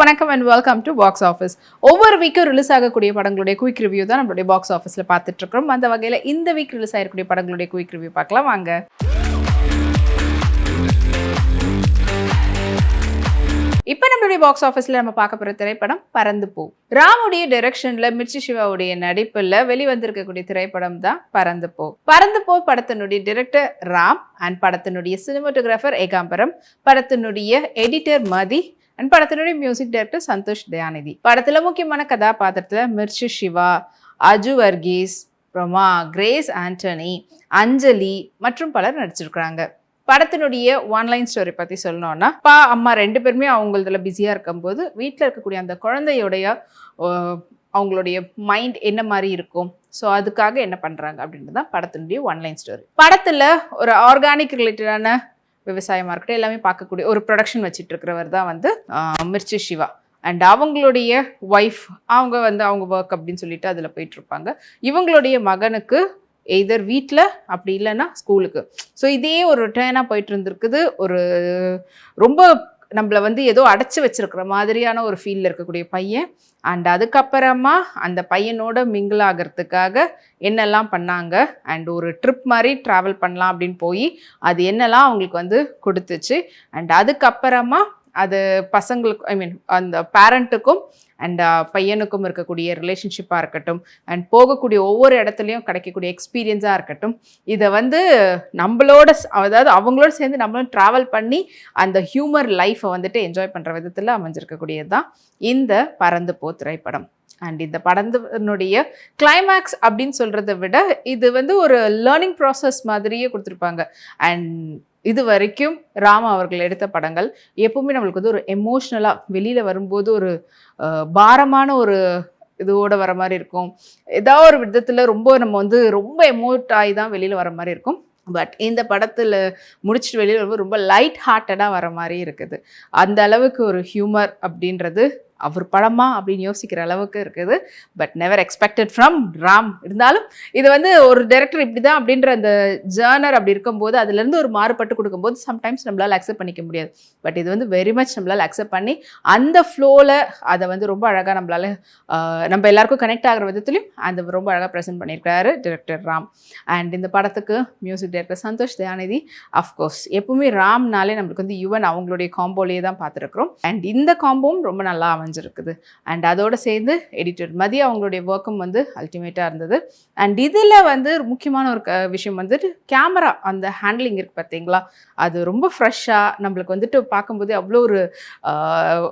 வணக்கம் and welcome to box office. ஒவ்வொரு வீக்கும் release ஆகக்கூடிய படங்களுடைய குயிக் ரிவ்யூ தான் நம்மளுடைய பாக்ஸ் ஆஃபீஸில் பார்த்துட்டு இருக்கிறோம். அந்த வகையில் இந்த வீக் ரிலீஸ் ஆகிருக்கூடிய படங்களுடைய குயிக் ரிவ்யூ பார்க்கலாம் வாங்க. இப்போ நம்மளுடைய பாக்ஸ் ஆஃபீஸில் நம்ம பார்க்க போகிற திரைப்படம் பறந்து போ. ராமுடைய டைரக்ஷனில் மிர்ச்சி சிவாவுடைய நடிப்பில் வெளிவந்திருக்கக்கூடிய திரைப்படம் தான் பறந்து போ. பறந்து போ படத்தினுடைய டைரக்டர் ராம் அண்ட் படத்தினுடைய சினிமாட்டோகிராஃபர் ஏகாம்பரம், படத்தினுடைய எடிட்டர் மதி அண்ட் படத்தினுடைய மியூசிக் டைரக்டர் சந்தோஷ் தயாநிதி. படத்தில் முக்கியமான கதாபாத்திரத்தில் மிர்ச்சி சிவா, அஜு வர்கீஸ், அப்புறமா கிரேஸ் ஆண்டனி, அஞ்சலி மற்றும் பலர் நடிச்சிருக்கிறாங்க. படத்தினுடைய ஒன்லைன் ஸ்டோரி பற்றி சொல்லணும்னா, அப்பா அம்மா ரெண்டு பேருமே அவங்களதுல பிஸியாக இருக்கும்போது வீட்டில் இருக்கக்கூடிய அந்த குழந்தையுடைய அவங்களுடைய மைண்ட் என்ன மாதிரி இருக்கும், ஸோ அதுக்காக என்ன பண்ணுறாங்க அப்படின்றது தான் படத்தினுடைய ஒன்லைன் ஸ்டோரி. படத்தில் ஒரு ஆர்கானிக் ரிலேட்டடான விவசாயமாக இருக்கட்டும் எல்லாமே பார்க்கக்கூடிய ஒரு ப்ரொடக்ஷன் வச்சுட்டு இருக்கிறவர் தான் வந்து மிர்ச்சி சிவா. அண்ட் அவங்களுடைய ஒய்ஃப் அவங்க ஒர்க் அப்படின்னு சொல்லிட்டு அதில் போயிட்டுருப்பாங்க. இவங்களுடைய மகனுக்கு எய்தர் வீட்டில் அப்படி இல்லைன்னா ஸ்கூலுக்கு. ஸோ இதே ஒரு ரிட்டர்னாக போயிட்டு இருந்திருக்குது. ஒரு ரொம்ப நம்மளை வந்து ஏதோ அடைச்சி வச்சிருக்கிற மாதிரியான ஒரு ஃபீலில் இருக்கக்கூடிய பையன். அண்ட் அதுக்கப்புறமா அந்த பையனோட மிங்கிள் ஆகிறதுக்காக என்னெல்லாம் பண்ணாங்க அண்ட் ஒரு ட்ரிப் மாதிரி ட்ராவல் பண்ணலாம் அப்படின்னு போய் அது என்னெல்லாம் அவங்களுக்கு வந்து கொடுத்துச்சு. அண்ட் அதுக்கப்புறமா அது பசங்களுக்கு அந்த பேரண்ட்டுக்கும் அண்ட் பையனுக்கும் இருக்கக்கூடிய ரிலேஷன்ஷிப்பாக இருக்கட்டும் அண்ட் போகக்கூடிய ஒவ்வொரு இடத்துலையும் கிடைக்கக்கூடிய எக்ஸ்பீரியன்ஸாக இருக்கட்டும், இதை வந்து நம்மளோட அதாவது அவங்களோட சேர்ந்து நம்மளும் ட்ராவல் பண்ணி அந்த ஹியூமர் லைஃப்பை வந்துட்டு என்ஜாய் பண்ணுற விதத்தில் அமைஞ்சிருக்கக்கூடியது தான் இந்த பறந்து போ திரைப்படம். அண்ட் இந்த படத்தினுடைய கிளைமேக்ஸ் அப்படின்னு சொல்கிறத விட இது வந்து ஒரு லேர்னிங் ப்ராசஸ் மாதிரியே கொடுத்துருப்பாங்க. அண்ட் இது வரைக்கும் ராம் அவர்கள் எடுத்த படங்கள் எப்பவுமே நம்மளுக்கு வந்து ஒரு எமோஷ்னலாக வெளியில் வரும்போது ஒரு பாரமான ஒரு இதோட வர மாதிரி இருக்கும். ஏதாவது ஒரு விதத்தில் நம்ம வந்து ரொம்ப எமோட் ஆகி தான் வெளியில் வர மாதிரி இருக்கும். பட் இந்த படத்தில் முடிச்சுட்டு வெளியில் வரும்போது ரொம்ப லைட் ஹார்ட்டடாக வர மாதிரி இருக்குது. அந்த அளவுக்கு ஒரு ஹியூமர் அப்படின்றது அவர் படமா அப்படின்னு யோசிக்கிற அளவுக்கு இருக்குது. But never expected from Ram. இருந்தாலும் இது வந்து ஒரு டைரக்டர் இப்படி தான் அப்படின்ற அந்த ஜேர்னர் அப்படி இருக்கும்போது அதுலேருந்து ஒரு மாறுபட்டு கொடுக்கும்போது சம்டைம்ஸ் நம்மளால் அக்செப்ட் பண்ணிக்க முடியாது. பட் இது வந்து வெரி மச் நம்மளால் அக்செப்ட் பண்ணி அந்த ஃப்ளோவில் அதை வந்து ரொம்ப அழகாக நம்மளால் நம்ம எல்லாருக்கும் கனெக்ட் ஆகிற விதத்துலையும் அந்த ரொம்ப அழகாக ப்ரெசென்ட் பண்ணியிருக்காரு டைரக்டர் ராம். அண்ட் இந்த படத்துக்கு music director Santhosh Dhayanidhi. Of course எப்பவுமே ராம்னாலே நம்மளுக்கு வந்து யுவன் அவங்களுடைய காம்போலேயே தான் பார்த்துருக்குறோம். அண்ட் இந்த காம்போவும் ரொம்ப நல்லா இருக்குது. அண்ட் அதோட சேர்ந்து எடிட்டர் மதி அவங்களுடைய ஒர்க்கும் வந்து அல்டிமேட்டாக இருந்தது. அண்ட் இதில் வந்து முக்கியமான ஒரு விஷயம் வந்துட்டு கேமரா அந்த ஹேண்ட்லிங் இருக்குது பார்த்தீங்களா, அது ரொம்ப ஃப்ரெஷ்ஷாக நம்மளுக்கு வந்துட்டு பார்க்கும்போது அவ்வளோ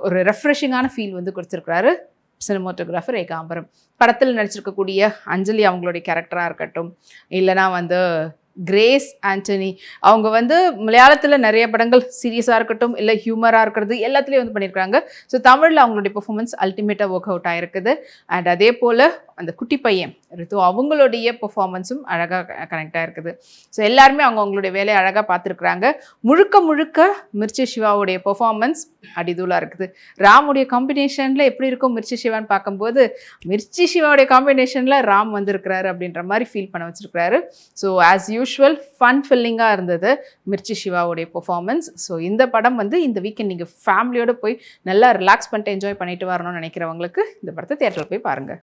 ஒரு ரெஃப்ரெஷிங்கான ஃபீல் வந்து கொடுத்துருக்குறாரு சினிமாட்டோகிராஃபர் ஏகாம்பரம். படத்தில் நடிச்சிருக்கக்கூடிய அஞ்சலி அவங்களுடைய கேரக்டராக இருக்கட்டும் இல்லைனா வந்து கிரேஸ் ஆண்டனி அவங்க வந்து மலையாளத்தில் நிறைய படங்கள் சீரியஸாக இருக்கட்டும் இல்லை ஹியூமராக இருக்கிறது எல்லாத்துலேயும் வந்து பண்ணியிருக்காங்க. ஸோ தமிழில் அவங்களுடைய பெர்ஃபார்மன்ஸ் அல்டிமேட்டாக ஒர்க் அவுட் ஆகிருக்குது. அண்ட் அதே போல் அந்த குட்டி பையன் ரித்து அவங்களுடைய பெர்ஃபார்மன்ஸும் அழகாக கனெக்ட் ஆகிருக்குது. ஸோ எல்லாருமே அவங்களுடைய வேலையை அழகாக பார்த்துருக்குறாங்க. முழுக்க மிர்ச்சி சிவாவுடைய பெர்ஃபார்மன்ஸ் அடிதூளாக இருக்குது. ராமுடைய காம்பினேஷனில் எப்படி இருக்கும் மிர்ச்சி சிவான்னு பார்க்கும்போது மிர்ச்சி சிவாவுடைய காம்பினேஷனில் ராம் வந்திருக்கிறாரு அப்படின்ற மாதிரி ஃபீல் பண்ண வச்சுருக்கிறாரு. ஸோ ஆஸ் யூஷுவல் ஃபன் ஃபில்லிங்காக இருந்தது மிர்ச்சி சிவாவுடைய பெர்ஃபார்மன்ஸ். ஸோ இந்த படம் வந்து இந்த வீக்கெண்ட் நீங்கள் ஃபேமிலியோடு போய் நல்லா ரிலாக்ஸ் பண்ணிட்டு என்ஜாய் பண்ணிட்டு வரணும்னு நினைக்கிறவங்களுக்கு இந்த படத்தை தியேட்டரில் போய் பாருங்கள்.